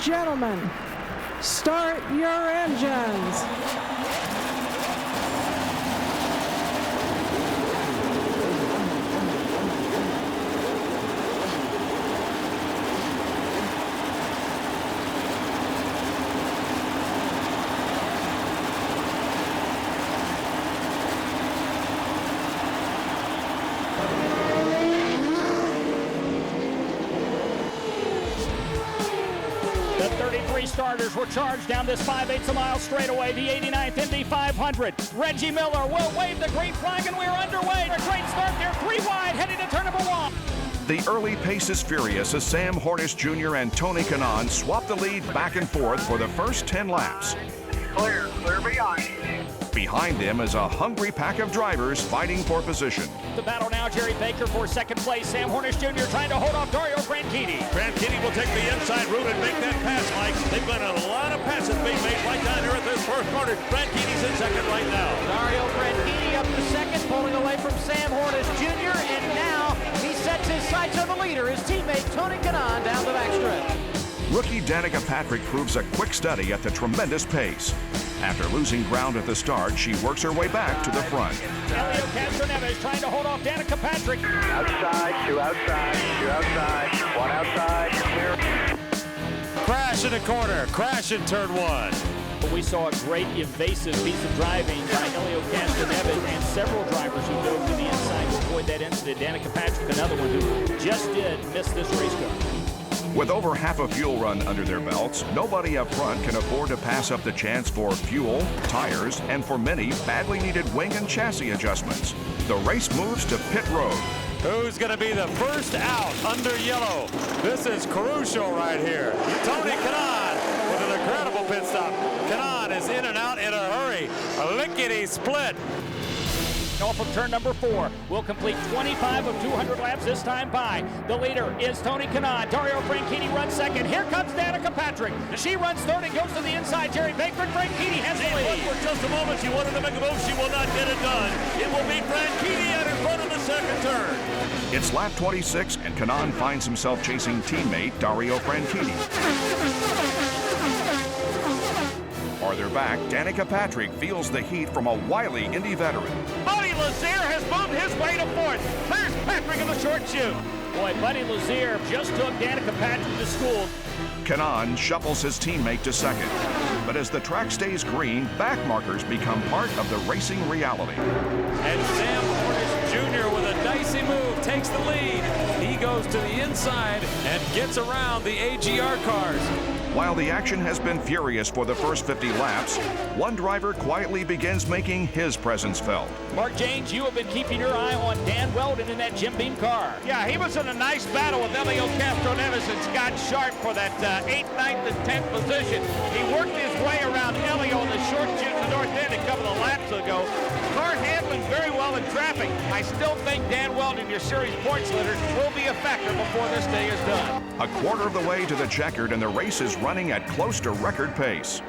gentlemen, start your engines. The 33 starters were charged down this 5/8 a mile straightaway, the 89th Indy 500. Reggie Miller will wave the green flag, and we're underway. A great start there, 3 wide, heading to turn number 1. The early pace is furious as Sam Hornish Jr. and Tony Kanaan swap the lead back and forth for the first 10 laps. Clear behind. Behind them is a hungry pack of drivers fighting for position. The battle now, Jerry Baker for second place. Sam Hornish Jr. trying to hold off Dario Franchitti. Franchitti will take the inside route and make that pass, Mike. They've got a lot of passes being made right down here at this first corner. Franchitti's in second right now. Dario Franchitti up to second, pulling away from Sam Hornish Jr. And now he sets his sights on the leader, his teammate Tony Kanaan down the backstretch. Rookie Danica Patrick proves a quick study at the tremendous pace. After losing ground at the start, she works her way back to the front. Elio Castroneves trying to hold off Danica Patrick. Outside, 2 outside, 2 outside, 1 outside, clear. Crash in the corner, crash in turn 1. We saw a great evasive piece of driving by Elio Castroneves and several drivers who dove to the inside to avoid that incident. Danica Patrick, another one who just did miss this race car. With over half a fuel run under their belts, nobody up front can afford to pass up the chance for fuel, tires, and for many, badly needed wing and chassis adjustments. The race moves to pit road. Who's going to be the first out under yellow? This is crucial right here. Tony Kanaan with an incredible pit stop. Kanaan is in and out in a hurry. A lickety split. Off of turn number 4, will complete 25 of 200 laps this time by. The leader is Tony Kanaan. Dario Franchitti runs second. Here comes Danica Patrick. She runs third and goes to the inside. Jerry Baker. Franchitti has the lead. For just a moment, she wanted to make a move. She will not get it done. It will be Franchitti out in front of the second turn. It's lap 26, and Kanaan finds himself chasing teammate Dario Franchitti. Farther back, Danica Patrick feels the heat from a wily Indy veteran. Buddy Lazier has moved his way to 4th. There's Patrick in the short chute. Boy, Buddy Lazier just took Danica Patrick to school. Kanaan shuffles his teammate to 2nd. But as the track stays green, back markers become part of the racing reality. And Sam Hornish Jr. with a dicey move takes the lead. He goes to the inside and gets around the AGR cars. While the action has been furious for the first 50 laps, one driver quietly begins making his presence felt. Mark James, you have been keeping your eye on Dan Weldon in that Jim Beam car. Yeah, he was in a nice battle with Elio Castroneves and Scott Sharp for that 8th, 9th, and 10th position. He worked his way around Elio in the short chute in the north end a couple of laps ago. Car handling very well in traffic. I still think Dan Weldon, your series points leader, will be a factor before this day is done. A quarter of the way to the checkered, and the race is running at close to record pace.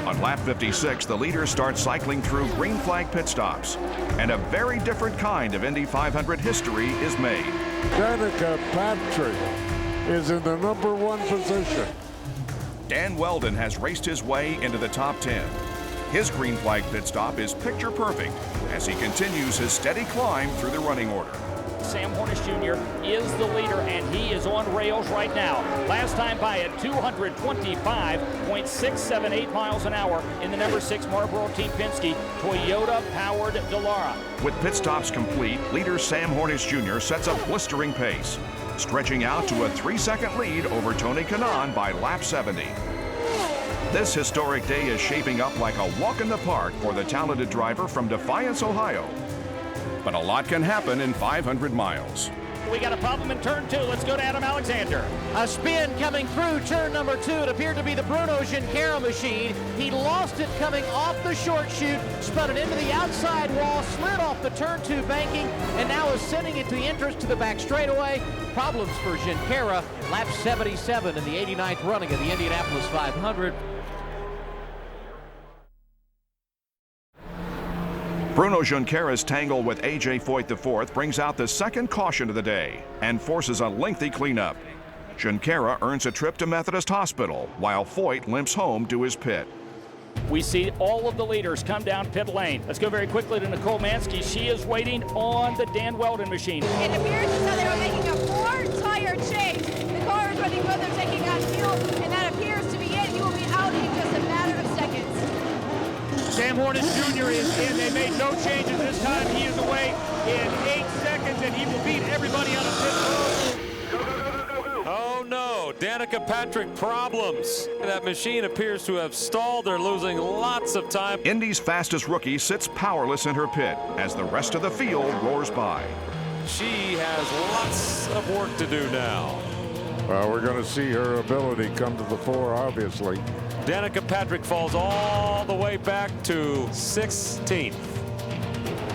On lap 56, the leaders start cycling through green flag pit stops, and a very different kind of Indy 500 history is made. Danica Patrick is in the number 1 position. Dan Weldon has raced his way into the top 10. His green flag pit stop is picture perfect as he continues his steady climb through the running order. Sam Hornish Jr. is the leader, and he is on rails right now. Last time by at 225.678 miles an hour in the number 6 Marlboro Team Penske Toyota-powered Dallara. With pit stops complete, leader Sam Hornish Jr. sets a blistering pace, stretching out to a 3-second lead over Tony Kanaan by lap 70. This historic day is shaping up like a walk in the park for the talented driver from Defiance, Ohio. But a lot can happen in 500 miles. We got a problem in turn 2. Let's go to Adam Alexander. A spin coming through turn number 2. It appeared to be the Bruno Junqueira machine. He lost it coming off the short chute, spun it into the outside wall, slid off the turn 2 banking, and now is sending it to the entrance to the back straightaway. Problems for Junqueira. Lap 77 in the 89th running of the Indianapolis 500. Bruno Junqueira's tangle with A.J. Foyt IV brings out the second caution of the day and forces a lengthy cleanup. Junquera earns a trip to Methodist Hospital, while Foyt limps home to his pit. We see all of the leaders come down pit lane. Let's go very quickly to Nicole Mansky. She is waiting on the Dan Weldon machine. It appears as though they were making a 4-tire change. The car is running good. They're taking on fuel, and that appears to be it. He will be out in just a matter of seconds. Sam Hornish Jr. is in. They made no changes this time. He is away in 8 seconds, and he will beat everybody on the pit road. Oh no, Danica Patrick problems. That machine appears to have stalled. They're losing lots of time. Indy's fastest rookie sits powerless in her pit as the rest of the field roars by. She has lots of work to do now. We're going to see her ability come to the fore, obviously. Danica Patrick falls all the way back to 16th.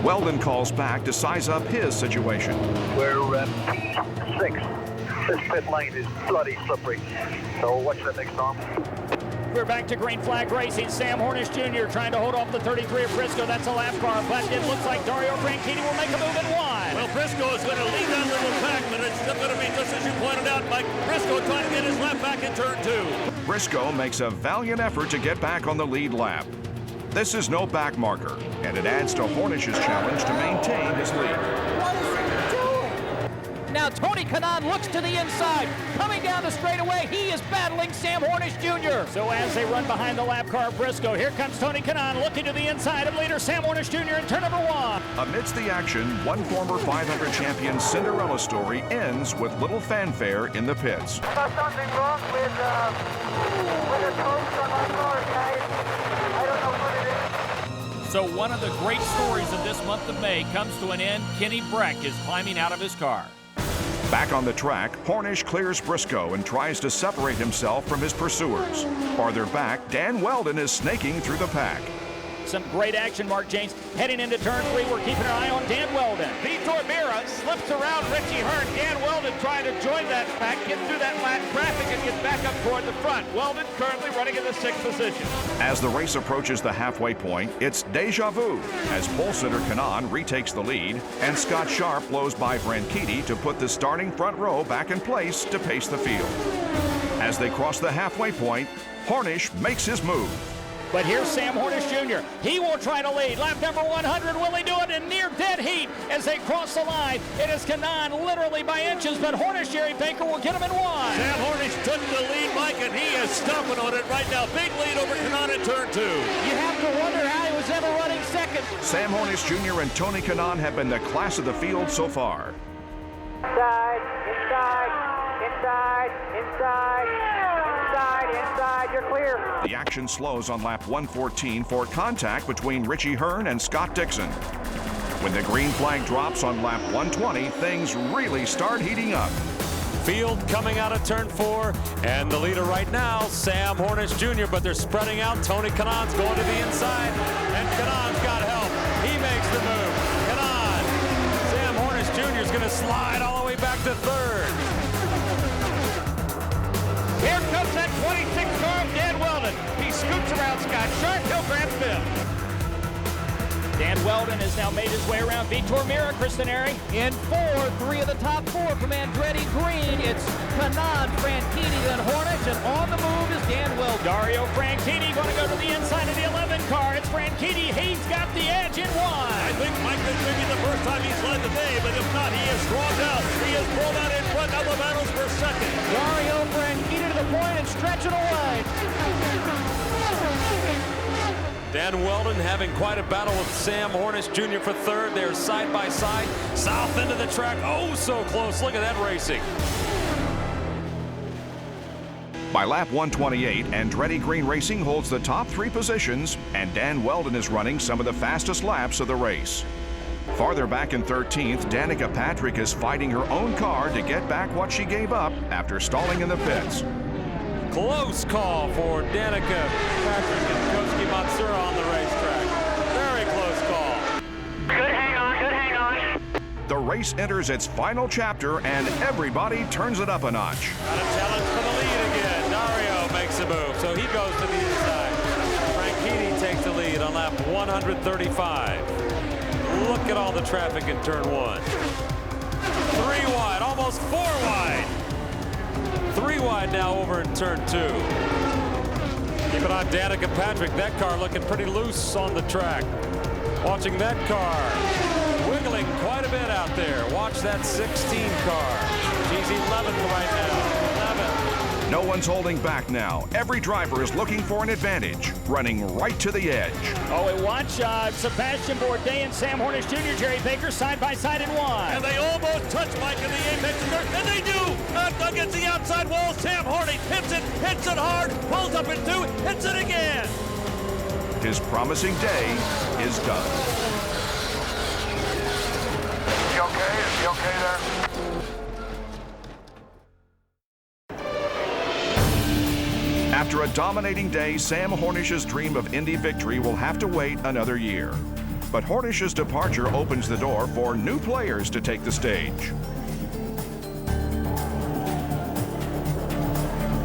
Weldon calls back to size up his situation. We're at P6. This pit lane is bloody slippery, so watch that next arm. We're back to green flag racing. Sam Hornish Jr. trying to hold off the 33 of Briscoe. That's a lap car, but it looks like Dario Franchitti will make a move in one. Well, Briscoe is going to lead that little pack, but it's still going to be, just as you pointed out, Mike, Briscoe trying to get his lap back in turn 2. Briscoe makes a valiant effort to get back on the lead lap. This is no back marker, and it adds to Hornish's challenge to maintain his lead. Now Tony Kanaan looks to the inside. Coming down the straightaway, he is battling Sam Hornish Jr. So as they run behind the lap car of Briscoe, here comes Tony Kanaan looking to the inside of leader Sam Hornish Jr. in turn number 1. Amidst the action, one former 500 champion Cinderella story ends with little fanfare in the pits. Something wrong with the coach on my car, guys. I don't know what it is. So one of the great stories of this month of May comes to an end. Kenny Breck is climbing out of his car. Back on the track, Hornish clears Briscoe and tries to separate himself from his pursuers. Farther back, Dan Weldon is snaking through the pack. Some great action, Mark James. Heading into turn 3, we're keeping our eye on Dan Weldon. Vitor Mira slips around Richie Hearn. Dan Weldon trying to join that pack, get through that lap traffic, and get back up toward the front. Weldon currently running in the 6th position. As the race approaches the halfway point, it's deja vu as pole sitter Kanaan retakes the lead and Scott Sharp blows by Franchitti to put the starting front row back in place to pace the field. As they cross the halfway point, Hornish makes his move. But here's Sam Hornish Jr. He will try to lead. Lap number 100, will he do it in near dead heat as they cross the line? It is Kanaan literally by inches, but Hornish Jerry Baker will get him in 1. Sam Hornish took the lead, Mike, and he is stomping on it right now. Big lead over Kanaan in turn 2. You have to wonder how he was ever running second. Sam Hornish Jr. and Tony Kanaan have been the class of the field so far. Inside, you're clear. The action slows on lap 114 for contact between Richie Hearn and Scott Dixon. When the green flag drops on lap 120, things really start heating up. Field coming out of turn 4, and the leader right now, Sam Hornish Jr., but they're spreading out. Tony Kanaan's going to the inside, and Kanaan's got help. He makes the move. Kanaan. Sam Hornish Jr. is going to slide all the way back to 3rd. Here comes that 26 car of Dan Weldon. He scoots around Scott Sharp. He'll grab 5th. Dan Weldon has now made his way around Vitor Mira, Cristaneri. In 4, 3 of the top 4 from Andretti Green. It's Kanaan, Franchitti, then Hornish, and on the move is Dan Weldon. Dario Franchitti going to go to the inside of the 11 car. It's Franchitti. He's got the edge in 1. I think, Mike, this may be the first time he's led the day, but if not, he is strong out. He is pulled out in front of the battles for second. Dario Franchitti to the point and stretching away. Dan Weldon having quite a battle with Sam Hornish Jr. for 3rd. They're side by side, south end of the track. Oh, so close. Look at that racing. By lap 128, Andretti Green Racing holds the top 3 positions, and Dan Weldon is running some of the fastest laps of the race. Farther back in 13th, Danica Patrick is fighting her own car to get back what she gave up after stalling in the pits. Close call for Danica Patrick and Koski Matsura on the racetrack. Very close call. Good hang on. The race enters its final chapter, and everybody turns it up a notch. Got a challenge for the lead again. Dario makes a move, so he goes to the inside. Franchitti takes the lead on lap 135. Look at all the traffic in turn 1. 3 wide, almost 4 wide. 3 wide now over in turn 2. Keep it on Danica Patrick. That car looking pretty loose on the track. Watching that car wiggling quite a bit out there. Watch that 16 car. She's 11th right now. 11th. No one's holding back now. Every driver is looking for an advantage, running right to the edge. Oh, and watch Sebastian Bourdais and Sam Hornish Jr., Jerry Baker, side by side in one. And they almost touch Mike in the apex of dirt, and they do! Against the outside wall, Sam Hornish hits it hard, pulls up in 2, hits it again! His promising day is done. Is he okay? Is he okay there? After a dominating day, Sam Hornish's dream of Indy victory will have to wait another year. But Hornish's departure opens the door for new players to take the stage.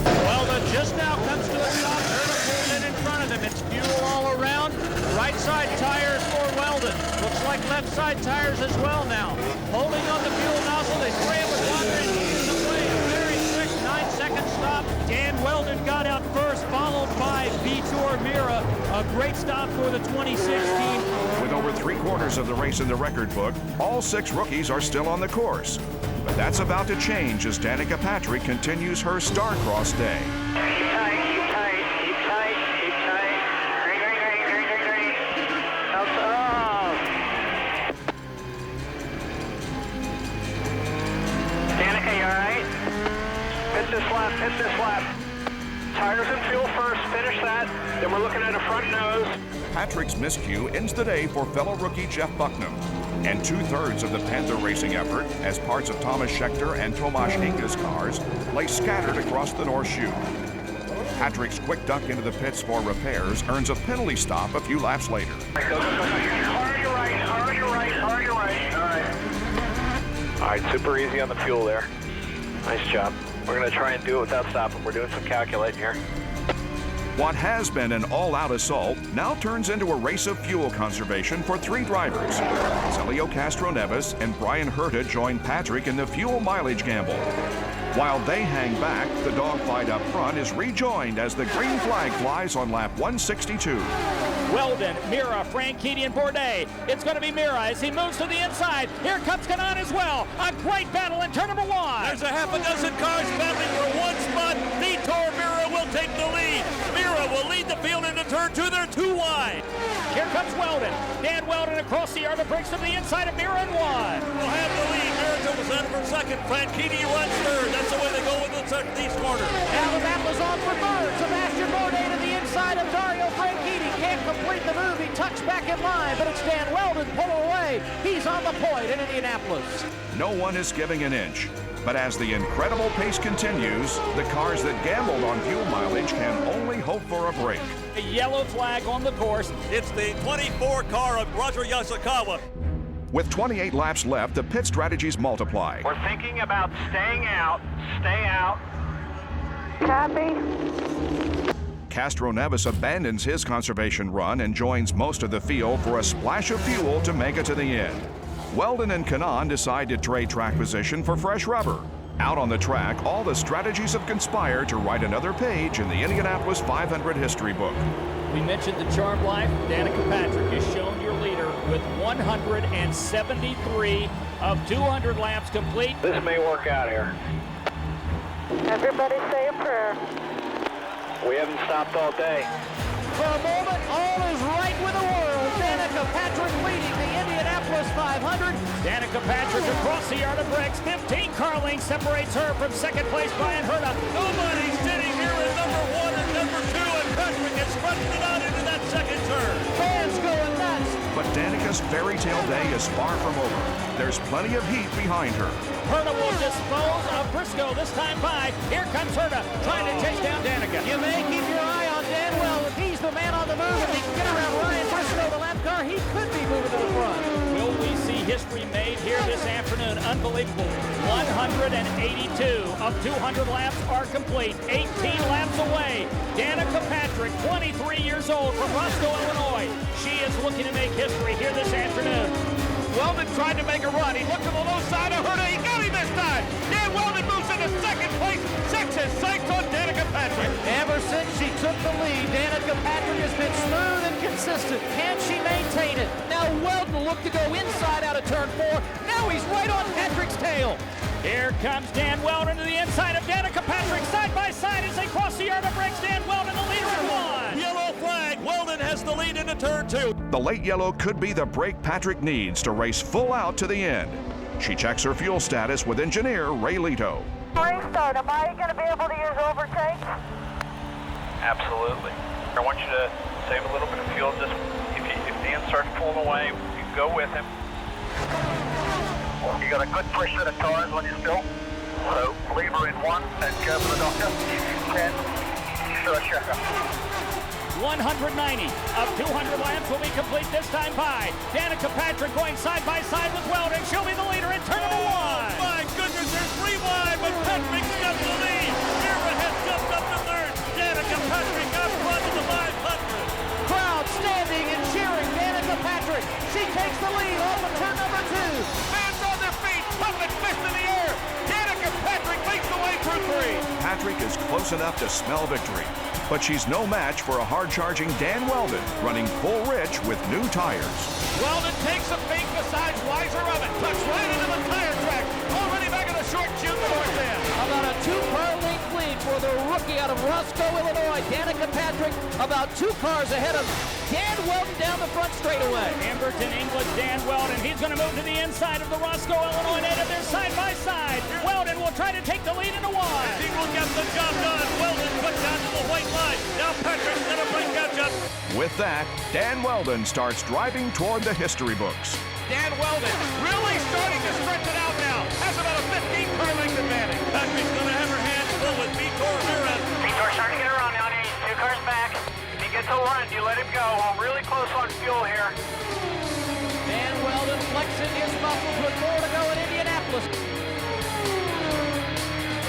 Weldon just now comes to a stop. Pulls in front of him. It's fuel all around. Right side tires for Weldon. Looks like left side tires as well now. Holding on the fuel nozzle. They spray it with water and he's away. A very quick 9-second stop. Dan Weldon got out first, followed by Vitor Mira. A great stop for the 2016. With over 3/4 of the race in the record book, all 6 rookies are still on the course. But that's about to change as Danica Patrick continues her star-crossed day. Keep tight, keep tight, keep tight, keep tight. Green. Danica, you alright? Hit this lap. Tires and fuel first, finish that. Then we're looking at a front nose. Patrick's miscue ends the day for fellow rookie Jeff Bucknam. And 2/3 of the Panther racing effort, as parts of Thomas Schechter and Tomasz Inga's cars lay scattered across the North Chute. Patrick's quick duck into the pits for repairs earns a penalty stop a few laps later. Hard on your right. All right, super easy on the fuel there. Nice job. We're gonna try and do it without stopping. We're doing some calculating here. What has been an all-out assault now turns into a race of fuel conservation for 3 drivers. Helio Castroneves and Brian Herta join Patrick in the fuel mileage gamble. While they hang back, the dogfight up front is rejoined as the green flag flies on lap 162. Weldon, Mira, Franchitti, and Bourdais. It's going to be Mira as he moves to the inside. Here comes Kanaan as well. A great battle in turn number 1. There's a half a dozen cars battling for one spot. Vitor Mira will take the lead. Mira will lead the field into turn 2. They're 2 wide. Here comes Weldon. Dan Weldon across the yard, breaks to the inside of Mira in 1. Will have the lead. Mira was in for second. Franchitti runs third. That's the way they go with these corners. Now the battle's on for third. Sebastian Bourdais to the inside of Dario Franchitti. Can't complete the move. He tucks back in line, but it's Dan Weldon pulling away. He's on the point in Indianapolis. No one is giving an inch. But as the incredible pace continues, the cars that gambled on fuel mileage can only hope for a break. A yellow flag on the course. It's the 24 car of Roger Yasukawa. With 28 laps left, the pit strategies multiply. We're thinking about staying out. Stay out. Copy. Castroneves abandons his conservation run and joins most of the field for a splash of fuel to make it to the end. Weldon and Kanaan decide to trade track position for fresh rubber. Out on the track, all the strategies have conspired to write another page in the Indianapolis 500 history book. We mentioned the charm life. Danica Patrick is shown your leader with 173 of 200 laps complete. This may work out here. Everybody say a prayer. We haven't stopped all day. For a moment, all is right with the world. Danica Patrick leading the Indianapolis 500. Danica Patrick across the yard of bricks. 15 car lengths separates her from second place Brian Herta. Nobody's sitting here in number 1 and number 2, and Patrick is crunching it out into that second turn. Fans going nuts. But Danica's fairy tale day is far from over. There's plenty of heat behind her. Herta will dispose of Briscoe this time by. Here comes Herta trying to chase down Danica. You may keep your eye on Dan Weldon. He's the man on the move. If he can get around Ryan Briscoe, the lap car, he could be moving to the front. Will we see history made here this afternoon? Unbelievable. 182 of 200 laps are complete. 18 laps away. Danica Patrick, 23 years old from Roscoe, Illinois. She is looking to make history here this afternoon. Weldon tried to make a run. He looked to the low side of Herta. He got him this time. Dan Weldon moves into second place. Sets his sights on Danica Patrick. Ever since she took the lead, Danica Patrick has been smooth and consistent. Can she maintain it? Now Weldon looked to go inside out of turn 4. Now he's right on Patrick's tail. Here comes Dan Weldon to the inside of Danica Patrick, side by side as they cross the yard of brakes. Dan Weldon, the leader at 1. Yellow flag. Weldon has the lead into turn 2. The late yellow could be the brake Patrick needs to race full out to the end. She checks her fuel status with engineer Ray Lito. Restart, am I going to be able to use overtake? Absolutely. I want you to save a little bit of fuel. Just if Dan starts pulling away, you go with him. You got a good fresh set of tires on your still. So lever in 1 and go for the doctor. 10. Sure, checker. 190 of 200 laps will be complete this time by Danica Patrick going side by side with Weldon. She'll be the leader in turn number 1. My goodness, there's 3 wide, but Patrick's got the lead. Mira has jumped up to third. Danica Patrick up front of the 500. Crowd standing and cheering Danica Patrick. She takes the lead off of turn number 2. Fans on their feet, pumping fists in the air. Danica Patrick makes the way through 3. Patrick is close enough to smell victory, but she's no match for a hard-charging Dan Weldon running full rich with new tires. Weldon takes a peek, decides wiser of it. Tucks right into the tire track. Already back in the short chute north end. About a 2-car length lead for the rookie out of Roscoe, Illinois. Danica Patrick about 2 cars ahead of Dan Weldon down the front straightaway. Amberton English, Dan Weldon. He's going to move to the inside of the Roscoe, Illinois native. They're side by side. Weldon will try to take the lead into 1. He will get the job done. Weldon put down to the white line. Now Patrick's going to play catch-up. With that, Dan Weldon starts driving toward the history books. Dan Weldon really starting to stretch it out now. Has about a 15-car length advantage. Patrick's going to have her hands full with Vitor Perez. Vitor's starting to get around now. He's 2 cars back. If he gets a run, you let him go. I'm really close on fuel here. Dan Weldon flexing his muscles with more to go in Indianapolis.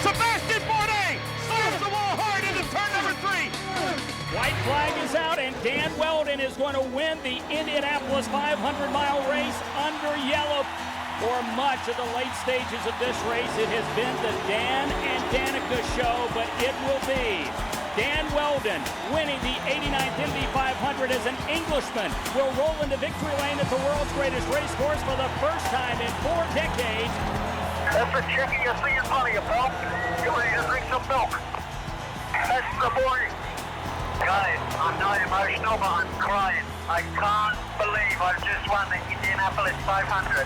Sebastian Bourdais slams the wall hard into turn number 3. White flag is out, and Dan Weldon is going to win the Indianapolis 500-mile race under yellow. For much of the late stages of this race, it has been the Dan and Danica show, but it will be Dan Weldon winning the 89th Indy 500 as an Englishman will roll into victory lane at the world's greatest race course for the first time in 4 decades. That's the chicken you see in front of you, pal. You ready to drink some milk? That's the boy. Guys, I'm not emotional, but I'm crying. I can't believe I've just won the Indianapolis 500.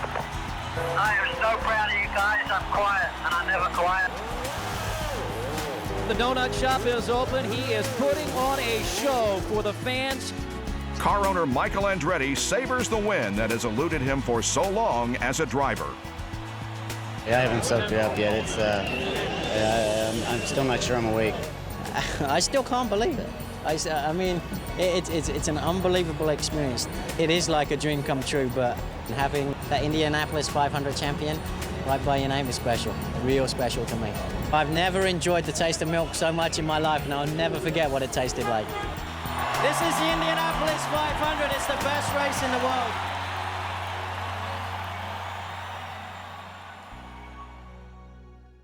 I am so proud of you guys. I'm quiet, and I'm never quiet. The donut shop is open. He is putting on a show for the fans. Car owner Michael Andretti savors the win that has eluded him for so long as a driver. Yeah, I haven't soaked it up yet. I'm still not sure I'm awake. I still can't believe it. I mean, it's an unbelievable experience. It is like a dream come true, but having that Indianapolis 500 champion right by your name is special, real special to me. I've never enjoyed the taste of milk so much in my life, and I'll never forget what it tasted like. This is the Indianapolis 500. It's the best race in the world.